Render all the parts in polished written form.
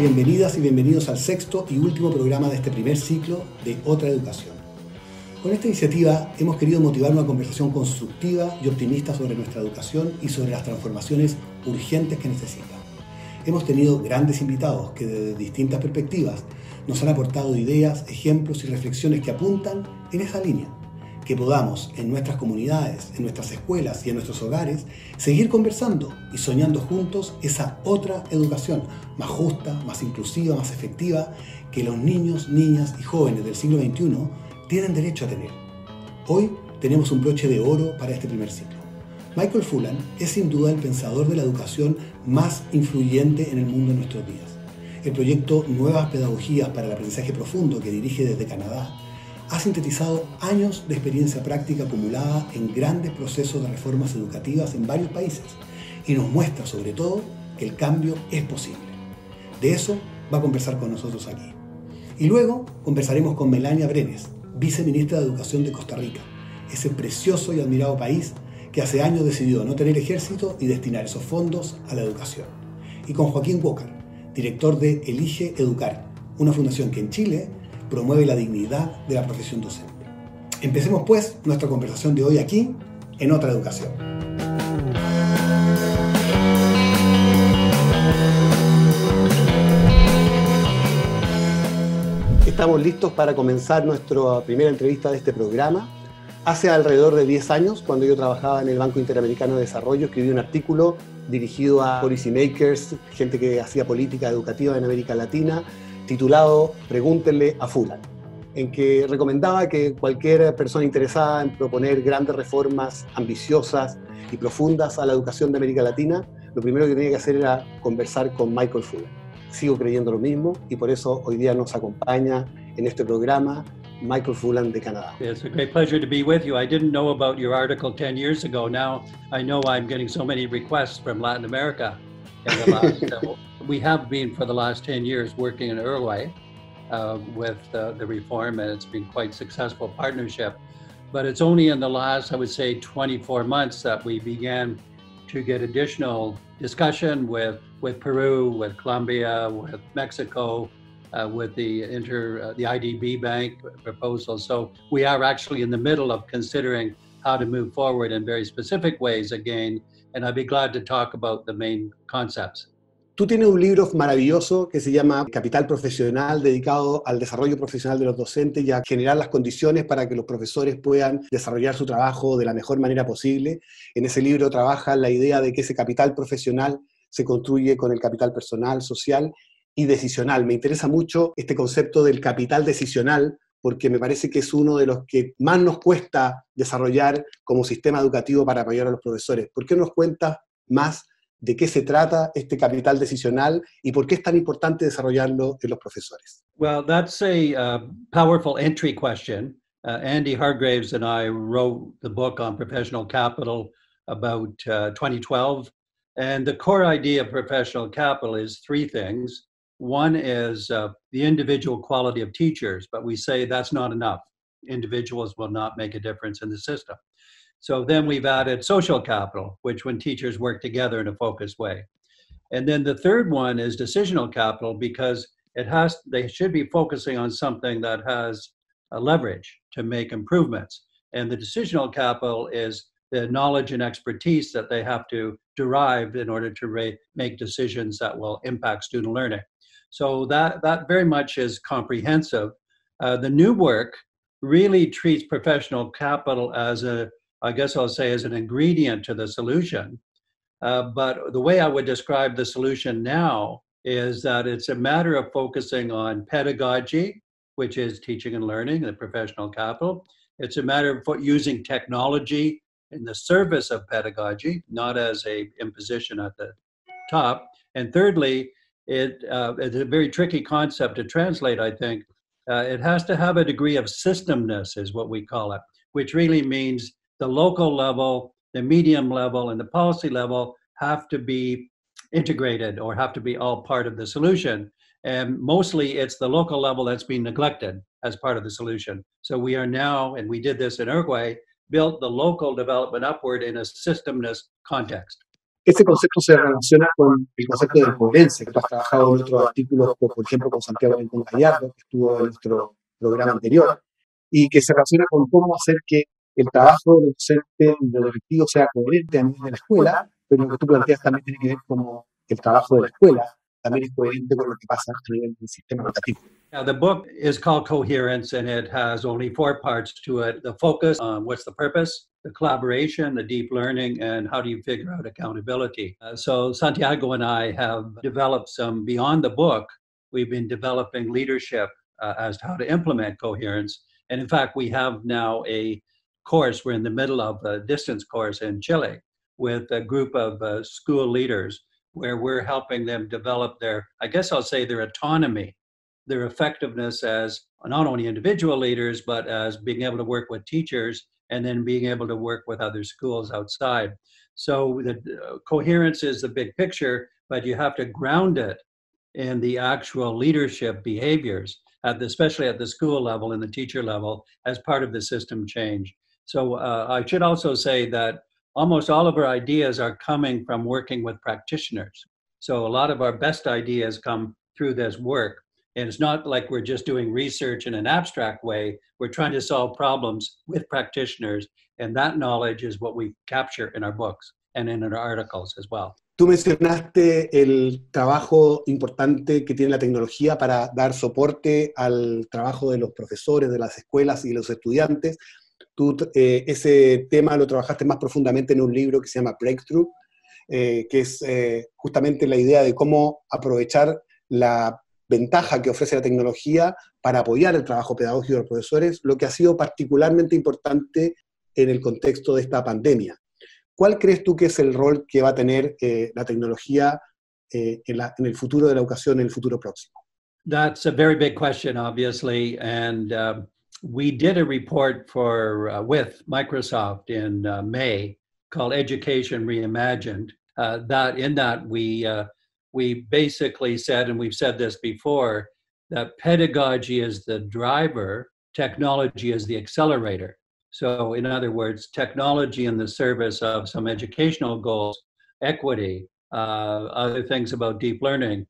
Bienvenidas y bienvenidos al sexto y último programa de este primer ciclo de Otra Educación. Con esta iniciativa hemos querido motivar una conversación constructiva y optimista sobre nuestra educación y sobre las transformaciones urgentes que necesita. Hemos tenido grandes invitados que desde distintas perspectivas nos han aportado ideas, ejemplos y reflexiones que apuntan en esa línea. Que podamos en nuestras comunidades, en nuestras escuelas y en nuestros hogares seguir conversando y soñando juntos esa otra educación más justa, más inclusiva, más efectiva que los niños, niñas y jóvenes del siglo XXI tienen derecho a tener. Hoy tenemos un broche de oro para este primer ciclo. Michael Fullan es sin duda el pensador de la educación más influyente en el mundo en nuestros días. El proyecto Nuevas Pedagogías para el Aprendizaje Profundo que dirige desde Canadá ha sintetizado años de experiencia práctica acumulada en grandes procesos de reformas educativas en varios países y nos muestra sobre todo que el cambio es posible. De eso va a conversar con nosotros aquí. Y luego conversaremos con Melania Brenes, viceministra de Educación de Costa Rica, ese precioso y admirado país que hace años decidió no tener ejército y destinar esos fondos a la educación. Y con Joaquín Walker, director de Elige Educar, una fundación que en Chile promueve la dignidad de la profesión docente. Empecemos pues nuestra conversación de hoy aquí, en Otra Educación. Estamos listos para comenzar nuestra primera entrevista de este programa. Hace alrededor de 10 años, cuando yo trabajaba en el Banco Interamericano de Desarrollo, escribí un artículo dirigido a policy makers, gente que hacía política educativa en América Latina, titulado Pregúntenle a Fullan, en que recomendaba que cualquier persona interesada en proponer grandes reformas ambiciosas y profundas a la educación de América Latina, lo primero que tenía que hacer era conversar con Michael Fullan. Sigo creyendo lo mismo y por eso hoy día nos acompaña en este programa Michael Fullan de Canadá. It's a great pleasure to be with you. I didn't know about your article 10 years ago. Now I know I'm getting so many requests from Latin America in the last we have been for the last 10 years working in Uruguay with the reform, and it's been quite successful partnership. But it's only in the last, I would say, 24 months that we began to get additional discussion with Peru, with Colombia, with Mexico, with the IDB Bank proposal. So we are actually in the middle of considering how to move forward in very specific ways again, and I'd be glad to talk about the main concepts. Tú tienes un libro maravilloso que se llama Capital Profesional, dedicado al desarrollo profesional de los docentes y a generar las condiciones para que los profesores puedan desarrollar su trabajo de la mejor manera posible. En ese libro trabaja la idea de que ese capital profesional se construye con el capital personal, social y decisional. Me interesa mucho este concepto del capital decisional porque me parece que es uno de los que más nos cuesta desarrollar como sistema educativo para apoyar a los profesores. ¿Por qué no nos cuentas más de qué se trata este capital decisional y por qué es tan importante desarrollarlo en los profesores? Well, that's a powerful entry question. Andy Hargraves and I wrote the book on professional capital about 2012. And the core idea of professional capital is three things. One is the individual quality of teachers, but we say that's not enough. Individuals will not make a difference in the system. So then we've added social capital, which when teachers work together in a focused way. And then the third one is decisional capital, because they should be focusing on something that has a leverage to make improvements. And the decisional capital is the knowledge and expertise that they have to derive in order to make decisions that will impact student learning. So that very much is comprehensive. The new work really treats professional capital as I guess I'll say as an ingredient to the solution. But the way I would describe the solution now is that it's a matter of focusing on pedagogy, which is teaching and learning, the professional capital. It's a matter of using technology in the service of pedagogy, not as a imposition at the top. And thirdly, it's a very tricky concept to translate, I think. It has to have a degree of systemness, is what we call it, which really means the local level, the medium level, and the policy level have to be integrated or have to be all part of the solution. And mostly it's the local level that's being neglected as part of the solution. So we are now, and we did this in Uruguay, built the local development upward in a systemness context. Ese concepto se relaciona con el concepto de coherencia, que tú has trabajado en otros artículos, por ejemplo, con Santiago Rincón Gallardo, que estuvo en nuestro programa anterior, y que se relaciona con cómo hacer que el trabajo del docente y del directivo sea coherente a nivel de la escuela, pero lo que tú planteas también tiene que ver con el trabajo de la escuela, también es coherente con lo que pasa a nivel del sistema educativo. Now, the book is called Coherence, and it has only 4 parts to it. The focus on what's the purpose, the collaboration, the deep learning, and how do you figure out accountability. So Santiago and I have developed some beyond the book. We've been developing leadership as to how to implement coherence. And in fact, we have now a course. We're in the middle of a distance course in Chile with a group of school leaders where we're helping them develop their, I guess I'll say, their autonomy, their effectiveness as not only individual leaders, but as being able to work with teachers and then being able to work with other schools outside. So the coherence is the big picture, but you have to ground it in the actual leadership behaviors, especially at the school level and the teacher level, as part of the system change. So I should also say that almost all of our ideas are coming from working with practitioners. So a lot of our best ideas come through this work. And it's not like we're just doing research in an abstract way. We're trying to solve problems with practitioners. And that knowledge is what we capture in our books and in our articles as well. Tú mencionaste el trabajo importante que tiene la tecnología para dar soporte al trabajo de los profesores, de las escuelas y los estudiantes. Tú ese tema lo trabajaste más profundamente en un libro que se llama Breakthrough, que es justamente la idea de cómo aprovechar la ventaja que ofrece la tecnología para apoyar el trabajo pedagógico de los profesores, lo que ha sido particularmente importante en el contexto de esta pandemia. ¿Cuál crees tú que es el rol que va a tener la tecnología en el futuro de la educación, en el futuro próximo? That's a very big question, obviously, and we did a report with Microsoft in May called Education Reimagined. We basically said, and we've said this before, that pedagogy is the driver, technology is the accelerator. So in other words, technology in the service of some educational goals, equity, other things about deep learning.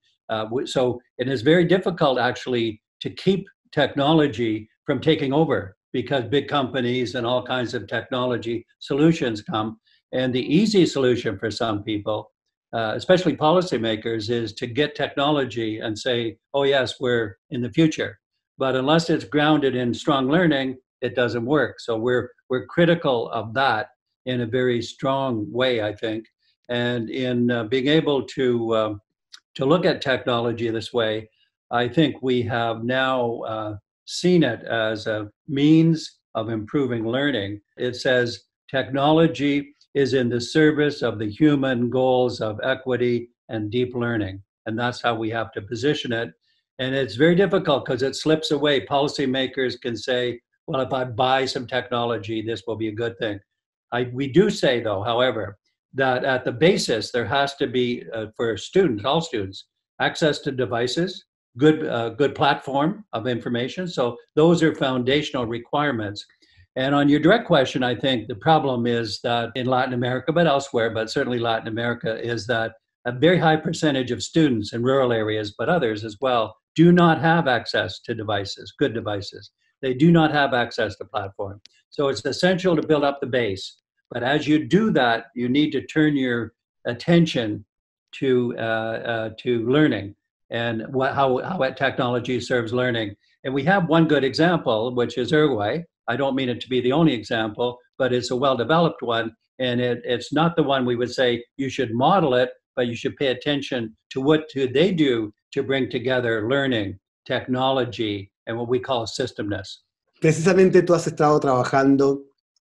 So it is very difficult actually to keep technology from taking over because big companies and all kinds of technology solutions come. And the easy solution for some people, especially policymakers, is to get technology and say, oh yes, we're in the future. But unless it's grounded in strong learning, it doesn't work. So we're critical of that in a very strong way, I think. And in being able to look at technology this way, I think we have now seen it as a means of improving learning. It says technology is in the service of the human goals of equity and deep learning. And that's how we have to position it. And it's very difficult because it slips away. Policymakers can say, well, if I buy some technology, this will be a good thing. We do say, though, however, that at the basis, there has to be, for students, all students, access to devices, good platform of information. So those are foundational requirements. And on your direct question, I think the problem is that in Latin America, but elsewhere, but certainly Latin America, is that a very high percentage of students in rural areas, but others as well, do not have access to devices, good devices. They do not have access to platform. So it's essential to build up the base. But as you do that, you need to turn your attention to learning and how technology serves learning. And we have one good example, which is Uruguay. I don't mean it to be the only example, but it's a well-developed one. And it's not the one we would say you should model it, but you should pay attention to what do they do to bring together learning, technology, and what we call systemness. Precisamente tú has estado trabajando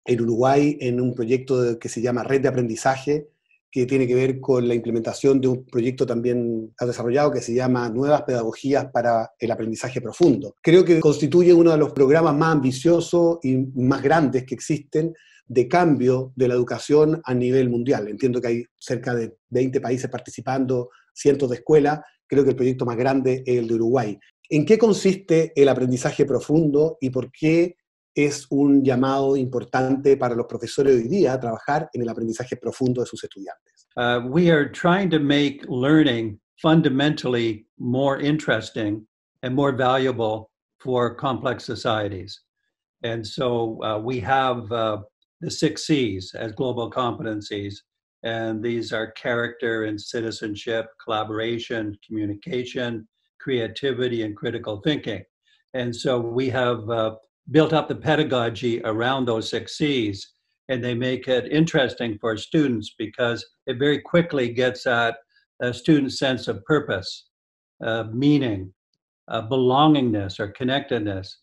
en Uruguay en un proyecto que se llama Red de Aprendizaje, que tiene que ver con la implementación de un proyecto también has desarrollado que se llama Nuevas Pedagogías para el Aprendizaje Profundo. Creo que constituye uno de los programas más ambiciosos y más grandes que existen de cambio de la educación a nivel mundial. Entiendo que hay cerca de 20 países participando, cientos de escuelas. Creo que el proyecto más grande es el de Uruguay. ¿En qué consiste el aprendizaje profundo y por qué es un llamado importante para los profesores hoy día a trabajar en el aprendizaje profundo de sus estudiantes. We are trying to make learning fundamentally more interesting and more valuable for complex societies. And so we have the 6 C's as global competencies. And these are character and citizenship, collaboration, communication, creativity, and critical thinking. And so we have built up the pedagogy around those 6 C's, and they make it interesting for students because it very quickly gets at a student's sense of purpose, meaning, belongingness or connectedness,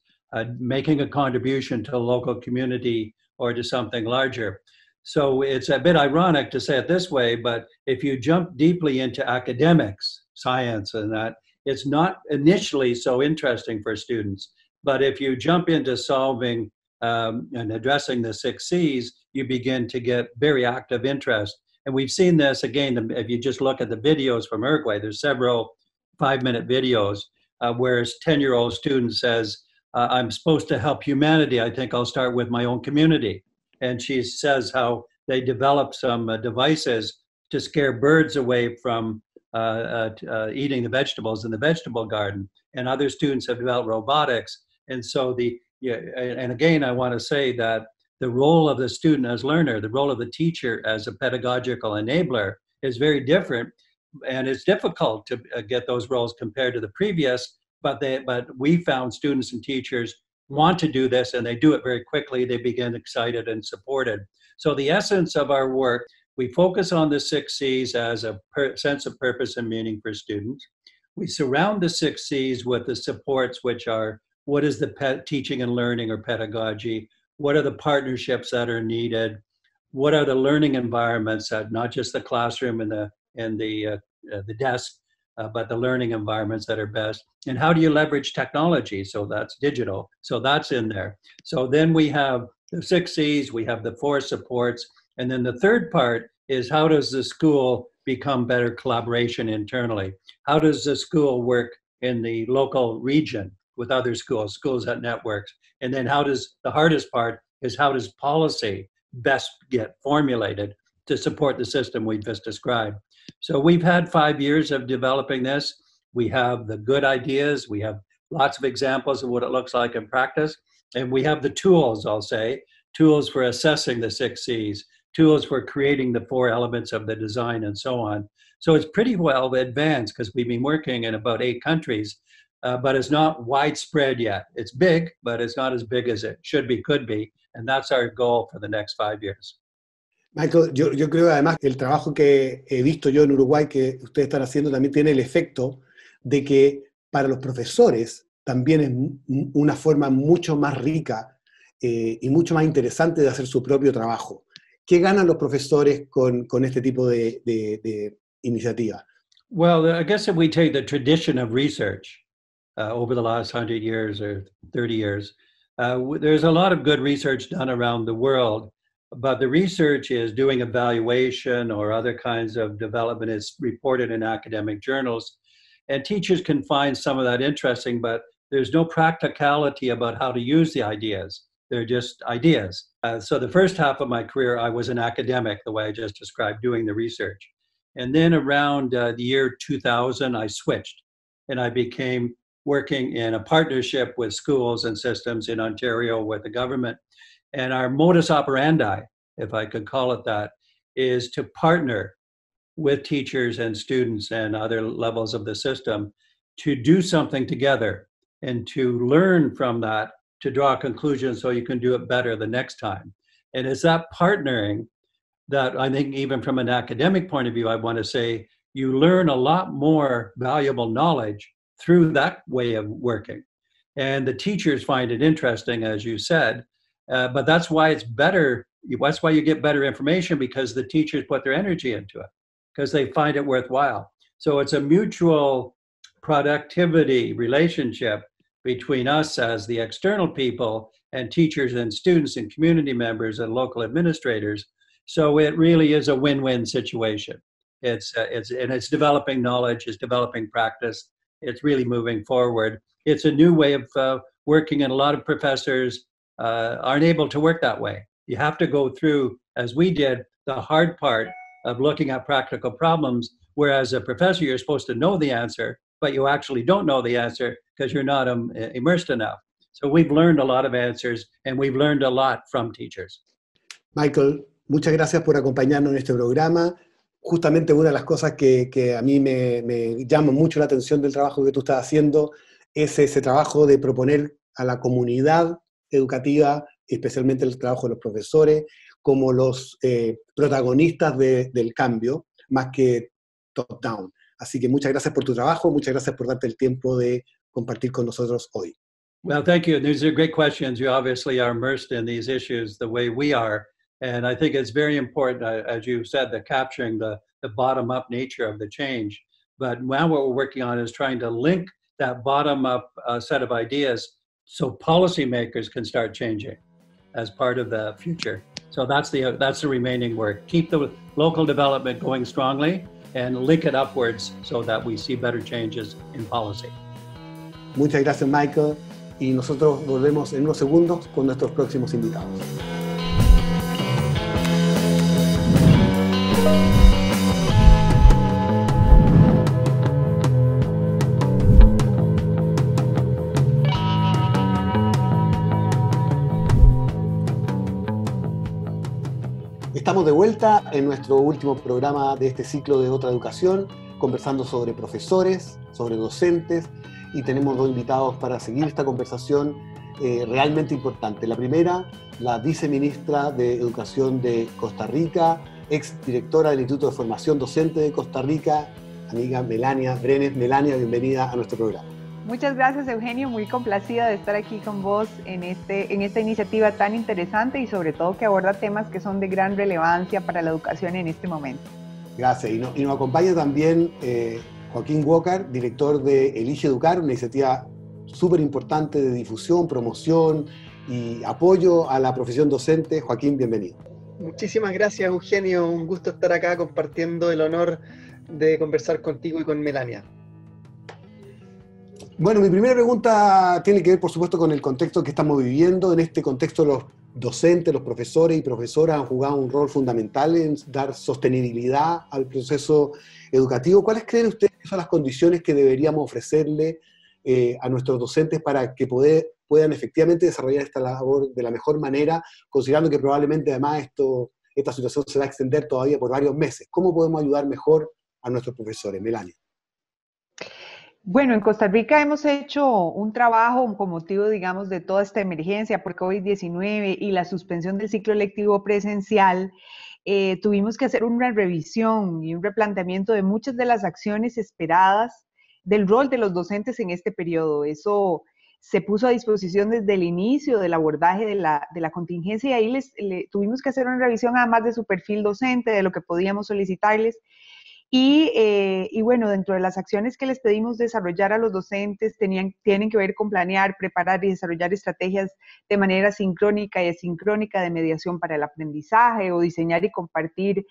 making a contribution to a local community or to something larger. So it's a bit ironic to say it this way, but if you jump deeply into academics, science and that, it's not initially so interesting for students. But if you jump into solving and addressing the 6 C's, you begin to get very active interest. And we've seen this, again, if you just look at the videos from Uruguay, there's several 5-minute videos where a 10-year-old student says, I'm supposed to help humanity. I think I'll start with my own community. And she says how they developed some devices to scare birds away from eating the vegetables in the vegetable garden. And other students have developed robotics. And so and again, I want to say that the role of the student as learner, the role of the teacher as a pedagogical enabler is very different. And it's difficult to get those roles compared to the previous, but we found students and teachers want to do this and they do it very quickly. They begin excited and supported. So the essence of our work, we focus on the 6 C's as a sense of purpose and meaning for students. We surround the 6 C's with the supports, which are what is the teaching and learning or pedagogy? What are the partnerships that are needed? What are the learning environments that not just the classroom and the desk, but the learning environments that are best? And how do you leverage technology? So that's digital. So that's in there. So then we have the 6 C's, we have the 4 supports. And then the third part is how does the school become better collaboration internally? How does the school work in the local region with other schools that networks? And then the hardest part is how does policy best get formulated to support the system we've just described? So we've had 5 years of developing this. We have the good ideas. We have lots of examples of what it looks like in practice. And we have the tools, I'll say, tools for assessing the 6 C's, tools for creating the 4 elements of the design and so on. So it's pretty well advanced because we've been working in about 8 countries, but it's not widespread yet. It's big, but it's not as big as it should be, could be. And that's our goal for the next 5 years. Michael, yo creo además que el trabajo que he visto yo en Uruguay que ustedes están haciendo también tiene el efecto de que para los profesores también es una forma mucho más rica y mucho más interesante de hacer su propio trabajo. ¿Qué ganan los profesores con este tipo de iniciativa? Well, I guess if we take the tradition of research over the last 100 years or 30 years, there's a lot of good research done around the world. But the research is doing evaluation or other kinds of development is reported in academic journals. And teachers can find some of that interesting, but there's no practicality about how to use the ideas. They're just ideas. So the first half of my career, I was an academic, the way I just described, doing the research. And then around the year 2000, I switched and I became working in a partnership with schools and systems in Ontario with the government. And our modus operandi, if I could call it that, is to partner with teachers and students and other levels of the system to do something together and to learn from that, to draw conclusions so you can do it better the next time. And it's that partnering that I think even from an academic point of view, I want to say you learn a lot more valuable knowledge through that way of working. And the teachers find it interesting, as you said, but that's why it's better. That's why you get better information, because the teachers put their energy into it, because they find it worthwhile. So it's a mutual productivity relationship between us as the external people and teachers and students and community members and local administrators. So it really is a win-win situation. It's developing knowledge, it's developing practice, it's really moving forward. It's a new way of working, and a lot of professors aren't able to work that way. You have to go through, as we did, the hard part of looking at practical problems, whereas a professor, you're supposed to know the answer, but you actually don't know the answer because you're not immersed enough. So we've learned a lot of answers, and we've learned a lot from teachers. Michael, muchas gracias por acompañarnos en este programa. Justamente una de las cosas que a mí me llama mucho la atención del trabajo que tú estás haciendo es ese trabajo de proponer a la comunidad educativa, especialmente el trabajo de los profesores, como los protagonistas del cambio, más que top-down. Así que muchas gracias por tu trabajo, muchas gracias por darte el tiempo de compartir con nosotros hoy. Well, thank you. These are great questions. You obviously are immersed in these issues the way we are. And I think it's very important, as you said, that capturing the bottom-up nature of the change. But now what we're working on is trying to link that bottom-up set of ideas so policymakers can start changing as part of the future. So that's the remaining work. Keep the local development going strongly and link it upwards so that we see better changes in policy. Muchas gracias, Michael. Y nosotros volvemos en unos segundos con nuestros próximos invitados. Estamos de vuelta en nuestro último programa de este ciclo de Otra Educación, conversando sobre profesores, sobre docentes, y tenemos dos invitados para seguir esta conversación realmente importante. La primera, la viceministra de Educación de Costa Rica, ex directora del Instituto de Formación Docente de Costa Rica, amiga Melania Brenes. Melania, bienvenida a nuestro programa. Muchas gracias, Eugenio, muy complacida de estar aquí con vos en esta iniciativa tan interesante y sobre todo que aborda temas que son de gran relevancia para la educación en este momento. Gracias, y nos acompaña también Joaquín Walker, director de Elige Educar, una iniciativa súper importante de difusión, promoción y apoyo a la profesión docente. Joaquín, bienvenido. Muchísimas gracias, Eugenio, un gusto estar acá compartiendo el honor de conversar contigo y con Melania. Bueno, mi primera pregunta tiene que ver, por supuesto, con el contexto que estamos viviendo. En este contexto, los docentes, los profesores y profesoras han jugado un rol fundamental en dar sostenibilidad al proceso educativo. ¿Cuáles creen ustedes que son las condiciones que deberíamos ofrecerle a nuestros docentes para que puedan efectivamente desarrollar esta labor de la mejor manera, considerando que probablemente además esta situación se va a extender todavía por varios meses? ¿Cómo podemos ayudar mejor a nuestros profesores? Melania. Bueno, en Costa Rica hemos hecho un trabajo con motivo, digamos, de toda esta emergencia por COVID-19 y la suspensión del ciclo lectivo presencial. Tuvimos que hacer una revisión y un replanteamiento de muchas de las acciones esperadas del rol de los docentes en este periodo. Eso se puso a disposición desde el inicio del abordaje de la contingencia y ahí tuvimos que hacer una revisión además de su perfil docente, de lo que podíamos solicitarles. Y bueno, dentro de las acciones que les pedimos desarrollar a los docentes tienen que ver con planear, preparar y desarrollar estrategias de manera sincrónica y asincrónica de mediación para el aprendizaje o diseñar y compartir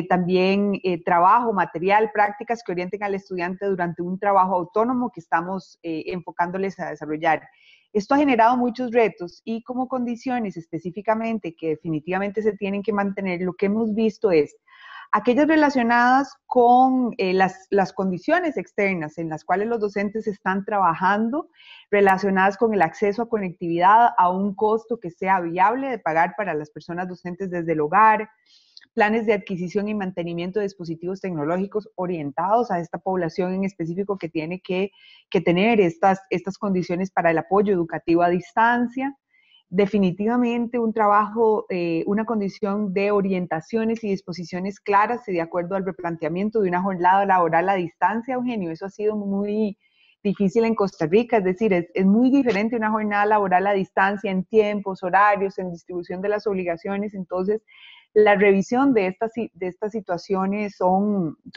también trabajo, material, prácticas que orienten al estudiante durante un trabajo autónomo que estamos enfocándoles a desarrollar. Esto ha generado muchos retos y como condiciones específicamente que definitivamente se tienen que mantener, lo que hemos visto es aquellas relacionadas con las condiciones externas en las cuales los docentes están trabajando, relacionadas con el acceso a conectividad a un costo que sea viable de pagar para las personas docentes desde el hogar, planes de adquisición y mantenimiento de dispositivos tecnológicos orientados a esta población en específico que tiene que tener estas condiciones para el apoyo educativo a distancia. Definitivamente un trabajo, una condición de orientaciones y disposiciones claras y de acuerdo al replanteamiento de una jornada laboral a distancia, Eugenio. Eso ha sido muy difícil en Costa Rica, es decir, es muy diferente una jornada laboral a distancia en tiempos, horarios, en distribución de las obligaciones. Entonces, la revisión de estas situaciones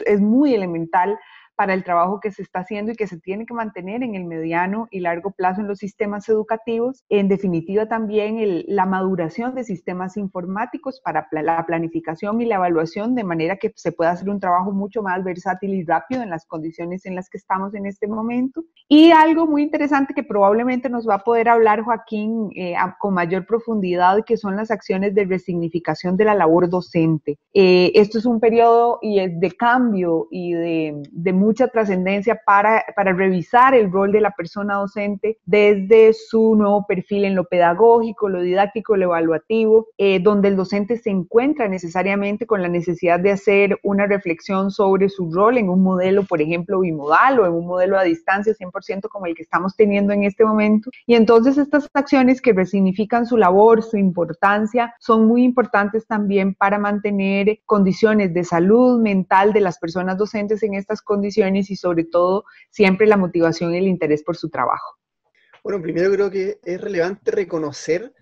es muy elemental para el trabajo que se está haciendo y que se tiene que mantener en el mediano y largo plazo en los sistemas educativos. En definitiva, también la maduración de sistemas informáticos para la planificación y la evaluación, de manera que se pueda hacer un trabajo mucho más versátil y rápido en las condiciones en las que estamos en este momento. Y algo muy interesante que probablemente nos va a poder hablar Joaquín con mayor profundidad, que son las acciones de resignificación de la labor docente. Esto es un periodo de cambio y de mucha trascendencia para revisar el rol de la persona docente desde su nuevo perfil en lo pedagógico, lo didáctico, lo evaluativo, donde el docente se encuentra necesariamente con la necesidad de hacer una reflexión sobre su rol en un modelo, por ejemplo, bimodal o en un modelo a distancia 100% como el que estamos teniendo en este momento. Y entonces estas acciones que resignifican su labor, su importancia, son muy importantes también para mantener condiciones de salud mental de las personas docentes en estas condiciones y sobre todo siempre la motivación y el interés por su trabajo. Bueno, primero creo que es relevante reconocer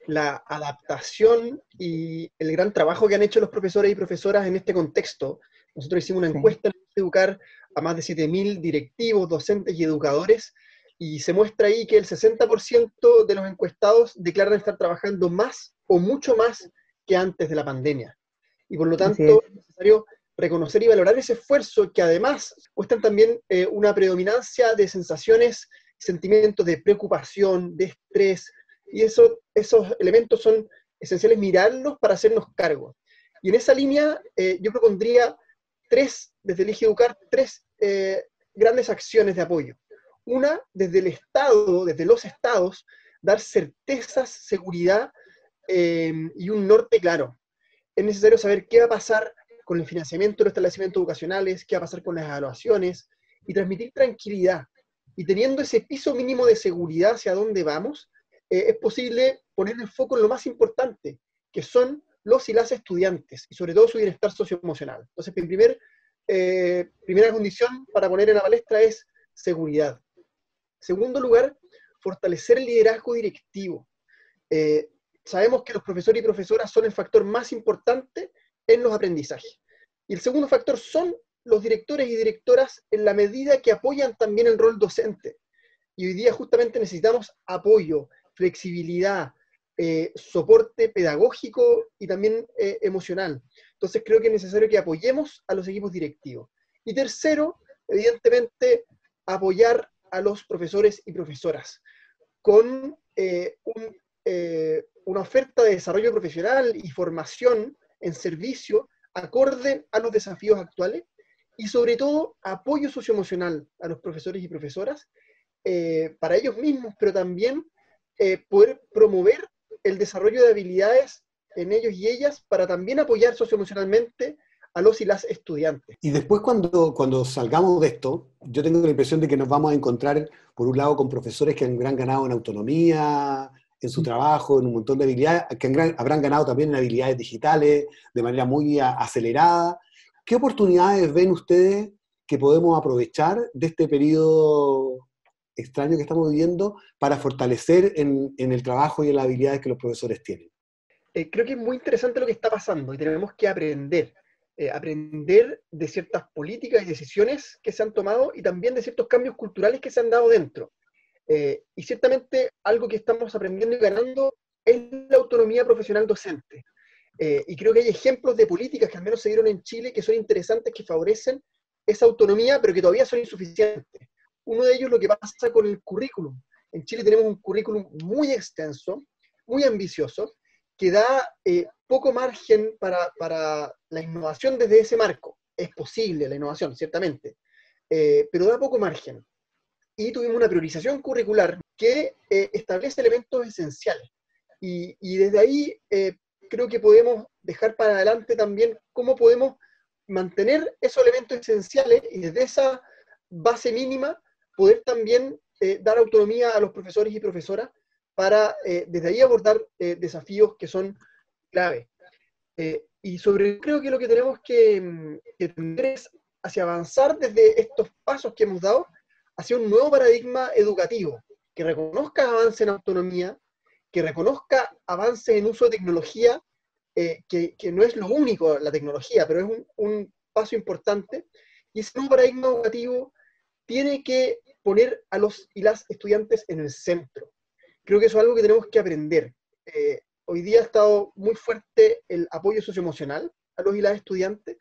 la adaptación y el gran trabajo que han hecho los profesores y profesoras en este contexto. Nosotros hicimos una encuesta en Educar a más de 7.000 directivos, docentes y educadores, y se muestra ahí que el 60% de los encuestados declaran estar trabajando más o mucho más que antes de la pandemia. Y por lo tanto es necesario reconocer y valorar ese esfuerzo, que además muestran también una predominancia de sensaciones, sentimientos de preocupación, de estrés, y esos elementos son esenciales mirarlos para hacernos cargo. Y en esa línea yo propondría desde el Educar, tres grandes acciones de apoyo. Una, desde el Estado, desde los estados, dar certezas, seguridad y un norte claro. Es necesario saber qué va a pasar con el financiamiento de los establecimientos educacionales, qué va a pasar con las evaluaciones, y transmitir tranquilidad. Y teniendo ese piso mínimo de seguridad hacia dónde vamos, es posible poner el foco en lo más importante, que son los y las estudiantes, y sobre todo su bienestar socioemocional. Entonces, primera condición para poner en la palestra es seguridad. Segundo lugar, fortalecer el liderazgo directivo. Sabemos que los profesores y profesoras son el factor más importante en los aprendizajes. Y el segundo factor son los directores y directoras, en la medida que apoyan también el rol docente. Y hoy día justamente necesitamos apoyo, flexibilidad, soporte pedagógico y también emocional. Entonces creo que es necesario que apoyemos a los equipos directivos. Y tercero, evidentemente, apoyar a los profesores y profesoras con una oferta de desarrollo profesional y formación en servicio acorde a los desafíos actuales, y sobre todo apoyo socioemocional a los profesores y profesoras para ellos mismos, pero también poder promover el desarrollo de habilidades en ellos y ellas para también apoyar socioemocionalmente a los y las estudiantes. Y después cuando salgamos de esto, yo tengo la impresión de que nos vamos a encontrar, por un lado, con profesores que habrán ganado en autonomía, en su trabajo, en un montón de habilidades, que habrán ganado también en habilidades digitales, de manera muy acelerada. ¿Qué oportunidades ven ustedes que podemos aprovechar de este periodo extraño que estamos viviendo para fortalecer en el trabajo y en las habilidades que los profesores tienen? Creo que es muy interesante lo que está pasando y tenemos que aprender de ciertas políticas y decisiones que se han tomado y también de ciertos cambios culturales que se han dado dentro. Y ciertamente algo que estamos aprendiendo y ganando es la autonomía profesional docente. Y creo que hay ejemplos de políticas que al menos se dieron en Chile que son interesantes, que favorecen esa autonomía, pero que todavía son insuficientes. Uno de ellos es lo que pasa con el currículum. En Chile tenemos un currículum muy extenso, muy ambicioso, que da poco margen para la innovación desde ese marco. Es posible la innovación, ciertamente, pero da poco margen. Y tuvimos una priorización curricular que establece elementos esenciales. Y desde ahí creo que podemos dejar para adelante también cómo podemos mantener esos elementos esenciales y desde esa base mínima poder también dar autonomía a los profesores y profesoras para desde ahí abordar desafíos que son clave. Y creo que lo que tenemos que tener es hacia avanzar desde estos pasos que hemos dado hacia un nuevo paradigma educativo, que reconozca avance en autonomía, que reconozca avances en uso de tecnología, que no es lo único la tecnología, pero es un paso importante, Y ese nuevo paradigma educativo tiene que poner a los y las estudiantes en el centro. Creo que eso es algo que tenemos que aprender. Hoy día ha estado muy fuerte el apoyo socioemocional a los y las estudiantes,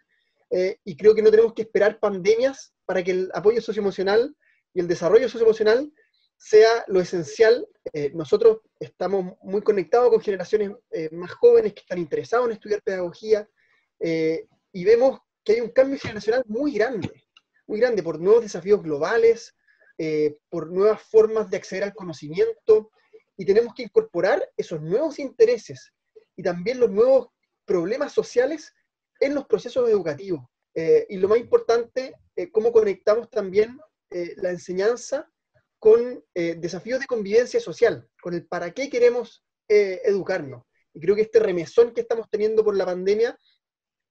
y creo que no tenemos que esperar pandemias para que el apoyo socioemocional y el desarrollo socioemocional sea lo esencial. Nosotros estamos muy conectados con generaciones más jóvenes que están interesados en estudiar pedagogía, y vemos que hay un cambio generacional muy grande por nuevos desafíos globales, por nuevas formas de acceder al conocimiento, y tenemos que incorporar esos nuevos intereses y también los nuevos problemas sociales en los procesos educativos. Y lo más importante, cómo conectamos también la enseñanza con desafíos de convivencia social, con el para qué queremos educarnos. Y creo que este remesón que estamos teniendo por la pandemia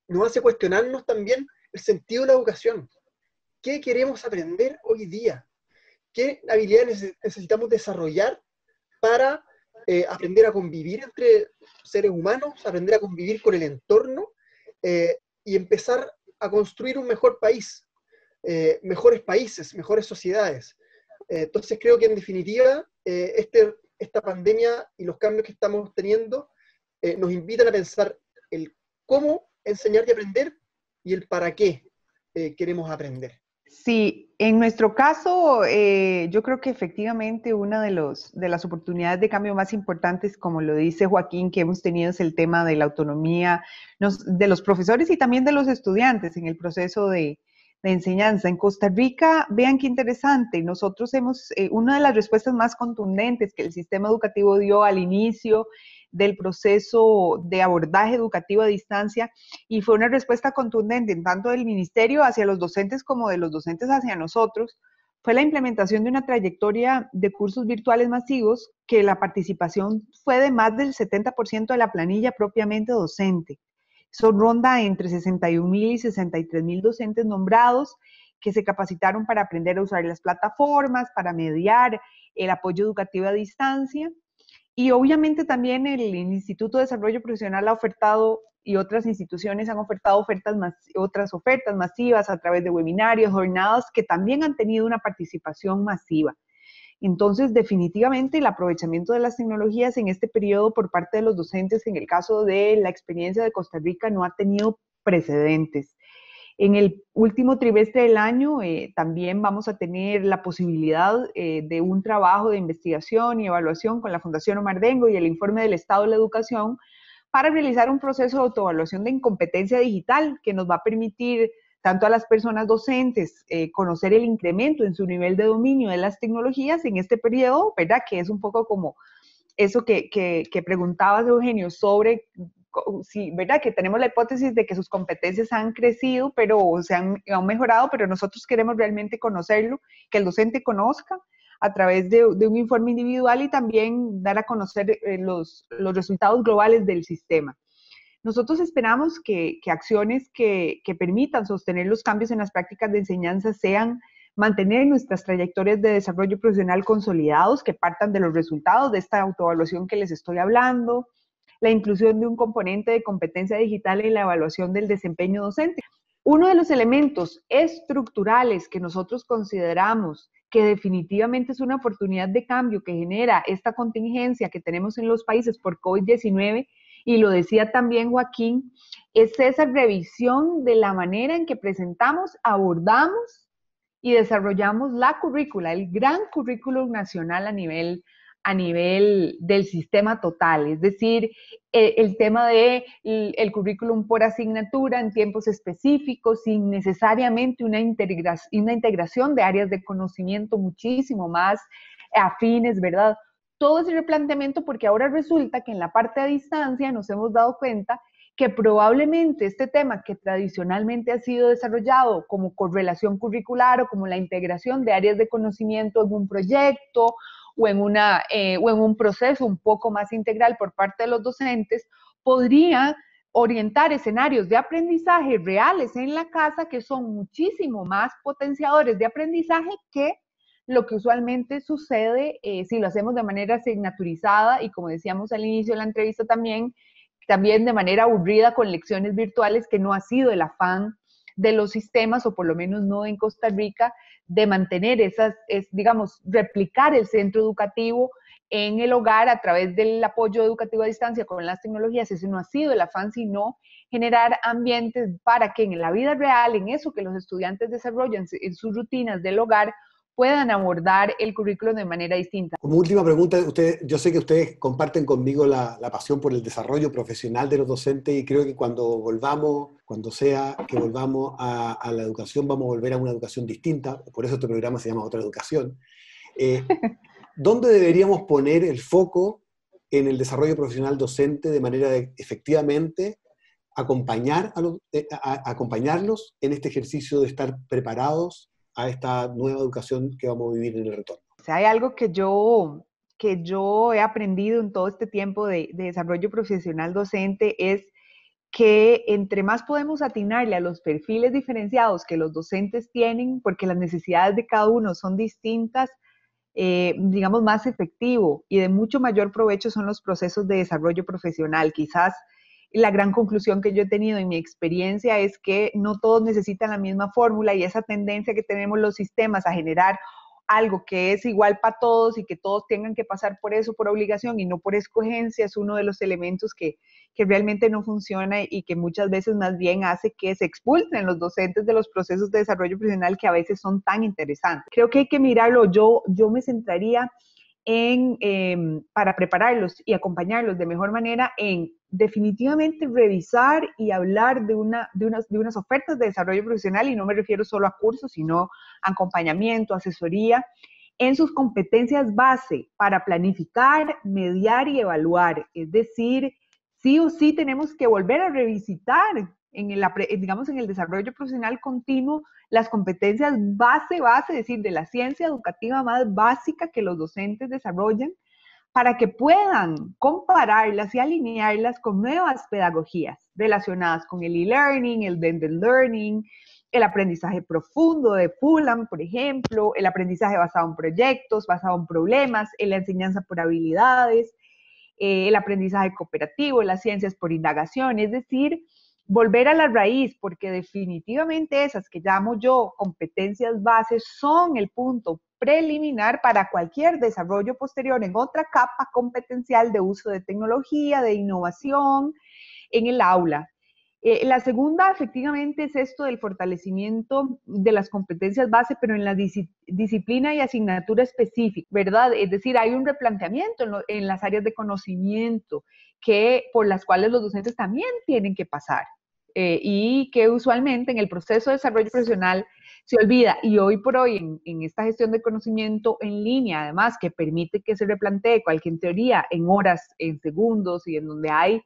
nos hace cuestionarnos también el sentido de la educación. ¿Qué queremos aprender hoy día? ¿Qué habilidades necesitamos desarrollar para aprender a convivir entre seres humanos, aprender a convivir con el entorno, y empezar a construir un mejor país, mejores países, mejores sociedades? Entonces creo que en definitiva esta pandemia y los cambios que estamos teniendo nos invitan a pensar el cómo enseñar y aprender y el para qué queremos aprender. Sí, en nuestro caso, yo creo que efectivamente una de las oportunidades de cambio más importantes, como lo dice Joaquín, que hemos tenido es el tema de la autonomía de los profesores y también de los estudiantes en el proceso de enseñanza. En Costa Rica, vean qué interesante, nosotros hemos, una de las respuestas más contundentes que el sistema educativo dio al inicio del proceso de abordaje educativo a distancia, y fue una respuesta contundente tanto del ministerio hacia los docentes como de los docentes hacia nosotros, fue la implementación de una trayectoria de cursos virtuales masivos que la participación fue de más del 70% de la planilla propiamente docente. Eso ronda entre 61,000 y 63,000 docentes nombrados que se capacitaron para aprender a usar las plataformas, para mediar el apoyo educativo a distancia. Y obviamente también el Instituto de Desarrollo Profesional ha ofertado, y otras instituciones han ofertado otras ofertas masivas a través de webinarios, jornadas que también han tenido una participación masiva. Entonces, definitivamente el aprovechamiento de las tecnologías en este periodo por parte de los docentes, en el caso de la experiencia de Costa Rica, no ha tenido precedentes. En el último trimestre del año también vamos a tener la posibilidad de un trabajo de investigación y evaluación con la Fundación Omar Dengo y el Informe del Estado de la Educación para realizar un proceso de autoevaluación de incompetencia digital que nos va a permitir tanto a las personas docentes conocer el incremento en su nivel de dominio de las tecnologías en este periodo, ¿verdad? Que es un poco como eso que preguntabas, Eugenio, sobre sí, ¿verdad? Que tenemos la hipótesis de que sus competencias han crecido, pero han mejorado, pero nosotros queremos realmente conocerlo, que el docente conozca a través de un informe individual y también dar a conocer los resultados globales del sistema. Nosotros esperamos que acciones que permitan sostener los cambios en las prácticas de enseñanza sean mantener nuestras trayectorias de desarrollo profesional consolidados, que partan de los resultados de esta autoevaluación que les estoy hablando, la inclusión de un componente de competencia digital en la evaluación del desempeño docente. Uno de los elementos estructurales que nosotros consideramos que definitivamente es una oportunidad de cambio que genera esta contingencia que tenemos en los países por COVID-19, y lo decía también Joaquín, es esa revisión de la manera en que presentamos, abordamos y desarrollamos la currícula, el gran currículum nacional a nivel del sistema total, es decir, el tema de el currículum por asignatura en tiempos específicos, sin necesariamente una integración de áreas de conocimiento muchísimo más afines, ¿verdad? Todo ese replanteamiento, porque ahora resulta que en la parte a distancia nos hemos dado cuenta que probablemente este tema que tradicionalmente ha sido desarrollado como correlación curricular o como la integración de áreas de conocimiento en un proyecto o en un proceso un poco más integral por parte de los docentes, podría orientar escenarios de aprendizaje reales en la casa que son muchísimo más potenciadores de aprendizaje que lo que usualmente sucede si lo hacemos de manera asignaturizada y, como decíamos al inicio de la entrevista también de manera aburrida con lecciones virtuales, que no ha sido el afán de los sistemas, o por lo menos no en Costa Rica, de mantener digamos, replicar el centro educativo en el hogar a través del apoyo educativo a distancia con las tecnologías. Ese no ha sido el afán, sino generar ambientes para que en la vida real, en eso que los estudiantes desarrollan en sus rutinas del hogar, puedan abordar el currículo de manera distinta. Como última pregunta, yo sé que ustedes comparten conmigo la pasión por el desarrollo profesional de los docentes, y creo que cuando sea que volvamos a la educación, vamos a volver a una educación distinta. Por eso este programa se llama Otra Educación. ¿Dónde deberíamos poner el foco en el desarrollo profesional docente de manera de efectivamente acompañarlos en este ejercicio de estar preparados a esta nueva educación que vamos a vivir en el retorno? O sea, hay algo que yo he aprendido en todo este tiempo de desarrollo profesional docente, es que entre más podemos atinarle a los perfiles diferenciados que los docentes tienen, porque las necesidades de cada uno son distintas, digamos, más efectivo y de mucho mayor provecho son los procesos de desarrollo profesional. Quizás la gran conclusión que yo he tenido en mi experiencia es que no todos necesitan la misma fórmula, y esa tendencia que tenemos los sistemas a generar algo que es igual para todos y que todos tengan que pasar por eso por obligación y no por escogencia, es uno de los elementos que realmente no funciona y que muchas veces más bien hace que se expulsen los docentes de los procesos de desarrollo profesional que a veces son tan interesantes. Creo que hay que mirarlo. Yo me centraría para prepararlos y acompañarlos de mejor manera en definitivamente revisar y hablar de unas ofertas de desarrollo profesional, y no me refiero solo a cursos, sino a acompañamiento, asesoría, en sus competencias base para planificar, mediar y evaluar. Es decir, sí o sí tenemos que volver a revisitar digamos, en el desarrollo profesional continuo, las competencias base, es decir, de la ciencia educativa más básica que los docentes desarrollan, para que puedan compararlas y alinearlas con nuevas pedagogías relacionadas con el e-learning, el blended learning, el aprendizaje profundo de Fulham, por ejemplo, el aprendizaje basado en proyectos, basado en problemas, en la enseñanza por habilidades, el aprendizaje cooperativo, las ciencias por indagación. Es decir, volver a la raíz, porque definitivamente esas que llamo yo competencias bases son el punto preliminar para cualquier desarrollo posterior en otra capa competencial de uso de tecnología, de innovación en el aula. La segunda, efectivamente, es esto del fortalecimiento de las competencias base, pero en la disciplina y asignatura específica, ¿verdad? Es decir, hay un replanteamiento en las áreas de conocimiento por las cuales los docentes también tienen que pasar, y que usualmente en el proceso de desarrollo profesional se olvida. Y hoy por hoy, en esta gestión de conocimiento en línea, además, que permite que se replantee cualquier teoría en horas, en segundos, y en donde hay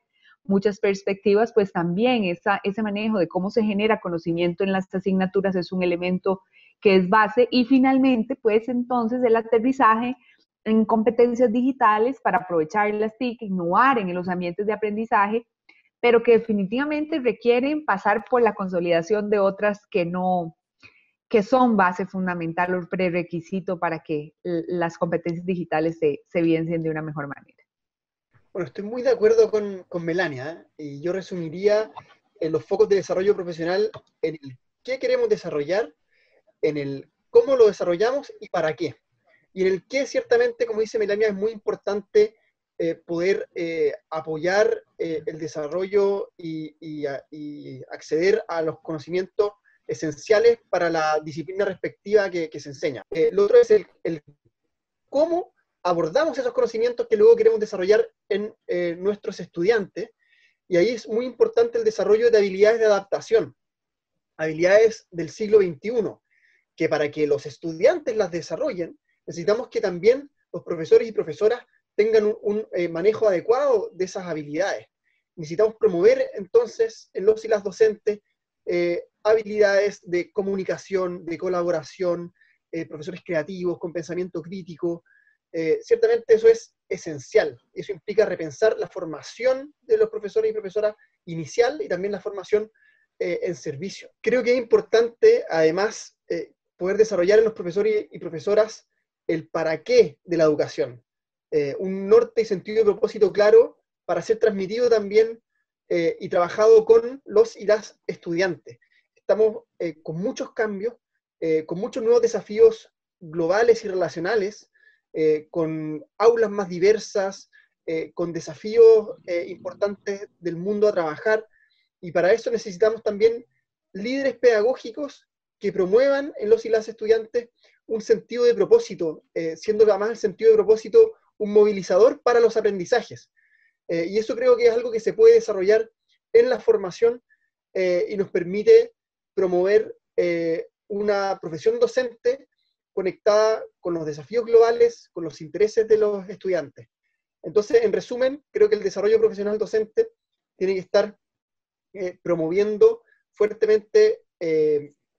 muchas perspectivas, pues también ese manejo de cómo se genera conocimiento en las asignaturas es un elemento que es base. Y finalmente, pues entonces el aterrizaje en competencias digitales para aprovechar las TIC, innovar en los ambientes de aprendizaje, pero que definitivamente requieren pasar por la consolidación de otras que son base fundamental o prerequisito para que las competencias digitales se evidencien de una mejor manera. Bueno, estoy muy de acuerdo con Melania, y yo resumiría los focos de desarrollo profesional en el qué queremos desarrollar, en el cómo lo desarrollamos y para qué. Y en el qué, ciertamente, como dice Melania, es muy importante poder apoyar el desarrollo y acceder a los conocimientos esenciales para la disciplina respectiva que se enseña. Lo otro es el cómo abordamos esos conocimientos que luego queremos desarrollar en nuestros estudiantes, y ahí es muy importante el desarrollo de habilidades de adaptación, habilidades del siglo XXI, que para que los estudiantes las desarrollen, necesitamos que también los profesores y profesoras tengan un manejo adecuado de esas habilidades. Necesitamos promover entonces en los y las docentes habilidades de comunicación, de colaboración, profesores creativos, con pensamiento crítico. Ciertamente eso es esencial. Eso implica repensar la formación de los profesores y profesoras inicial y también la formación en servicio. Creo que es importante, además, poder desarrollar en los profesores y profesoras el para qué de la educación. Un norte y sentido de propósito claro para ser transmitido también y trabajado con los y las estudiantes. estamos con muchos cambios, con muchos nuevos desafíos globales y relacionales, con aulas más diversas, con desafíos importantes del mundo a trabajar, y para eso necesitamos también líderes pedagógicos que promuevan en los y las estudiantes un sentido de propósito, siendo además el sentido de propósito un movilizador para los aprendizajes. Y eso creo que es algo que se puede desarrollar en la formación y nos permite promover una profesión docente conectada con los desafíos globales, con los intereses de los estudiantes. Entonces, en resumen, creo que el desarrollo profesional docente tiene que estar promoviendo fuertemente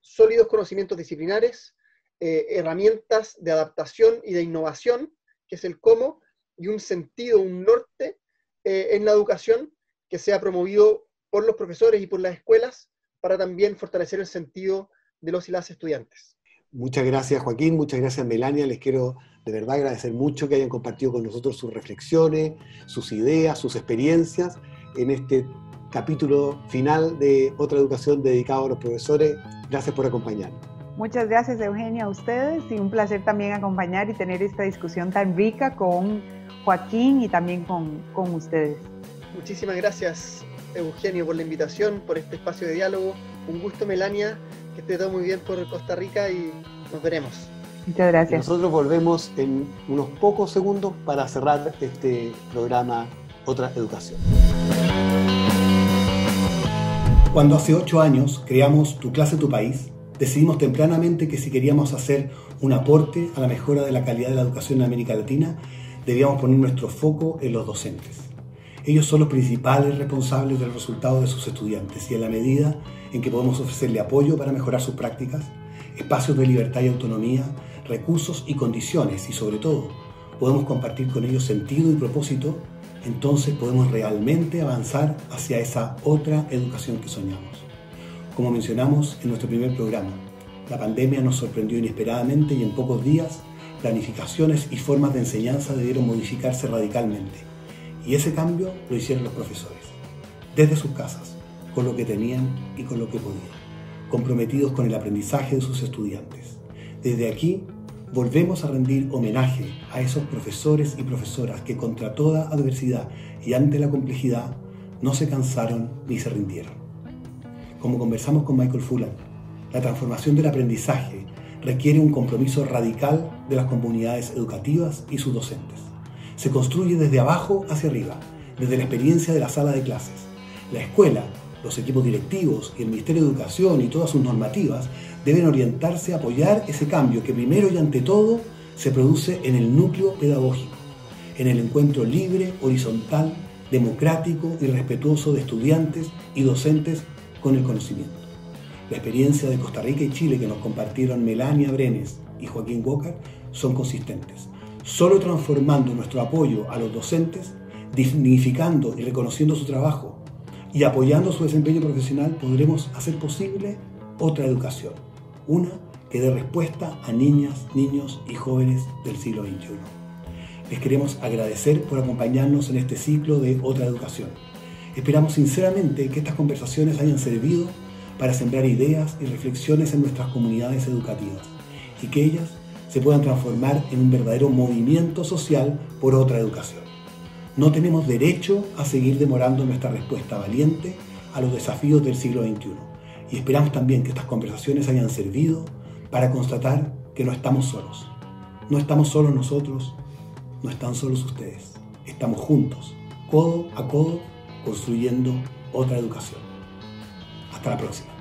sólidos conocimientos disciplinares, herramientas de adaptación y de innovación, que es el cómo, y un sentido, un norte en la educación que sea promovido por los profesores y por las escuelas para también fortalecer el sentido de los y las estudiantes. Muchas gracias, Joaquín, muchas gracias, Melania. Les quiero de verdad agradecer mucho que hayan compartido con nosotros sus reflexiones, sus ideas, sus experiencias en este capítulo final de Otra Educación dedicado a los profesores. Gracias por acompañarnos. Muchas gracias, Eugenia, a ustedes, y un placer también acompañar y tener esta discusión tan rica con Joaquín y también con ustedes. Muchísimas gracias, Eugenio, por la invitación, por este espacio de diálogo. Un gusto, Melania, que esté todo muy bien por Costa Rica y nos veremos. Muchas gracias. Y nosotros volvemos en unos pocos segundos para cerrar este programa Otra Educación. Cuando hace 8 años creamos Tu Clase, Tu País, decidimos tempranamente que si queríamos hacer un aporte a la mejora de la calidad de la educación en América Latina, debíamos poner nuestro foco en los docentes. Ellos son los principales responsables del resultado de sus estudiantes y en la medida en que podemos ofrecerle apoyo para mejorar sus prácticas, espacios de libertad y autonomía, recursos y condiciones y sobre todo podemos compartir con ellos sentido y propósito, entonces podemos realmente avanzar hacia esa otra educación que soñamos. Como mencionamos en nuestro primer programa, la pandemia nos sorprendió inesperadamente y en pocos días planificaciones y formas de enseñanza debieron modificarse radicalmente. Y ese cambio lo hicieron los profesores, desde sus casas, con lo que tenían y con lo que podían, comprometidos con el aprendizaje de sus estudiantes. Desde aquí, volvemos a rendir homenaje a esos profesores y profesoras que contra toda adversidad y ante la complejidad no se cansaron ni se rindieron. Como conversamos con Michael Fullan, la transformación del aprendizaje requiere un compromiso radical de las comunidades educativas y sus docentes. Se construye desde abajo hacia arriba, desde la experiencia de la sala de clases. La escuela, los equipos directivos y el Ministerio de Educación y todas sus normativas deben orientarse a apoyar ese cambio que primero y ante todo se produce en el núcleo pedagógico, en el encuentro libre, horizontal, democrático y respetuoso de estudiantes y docentes con el conocimiento. La experiencia de Costa Rica y Chile que nos compartieron Melania Brenes y Joaquín Walker son consistentes. Solo transformando nuestro apoyo a los docentes, dignificando y reconociendo su trabajo y apoyando su desempeño profesional, podremos hacer posible otra educación, una que dé respuesta a niñas, niños y jóvenes del siglo XXI. Les queremos agradecer por acompañarnos en este ciclo de Otra Educación. Esperamos sinceramente que estas conversaciones hayan servido para sembrar ideas y reflexiones en nuestras comunidades educativas y que ellas se puedan transformar en un verdadero movimiento social por otra educación. No tenemos derecho a seguir demorando nuestra respuesta valiente a los desafíos del siglo XXI y esperamos también que estas conversaciones hayan servido para constatar que no estamos solos. No estamos solos nosotros, no están solos ustedes. Estamos juntos, codo a codo, construyendo otra educación. Hasta la próxima.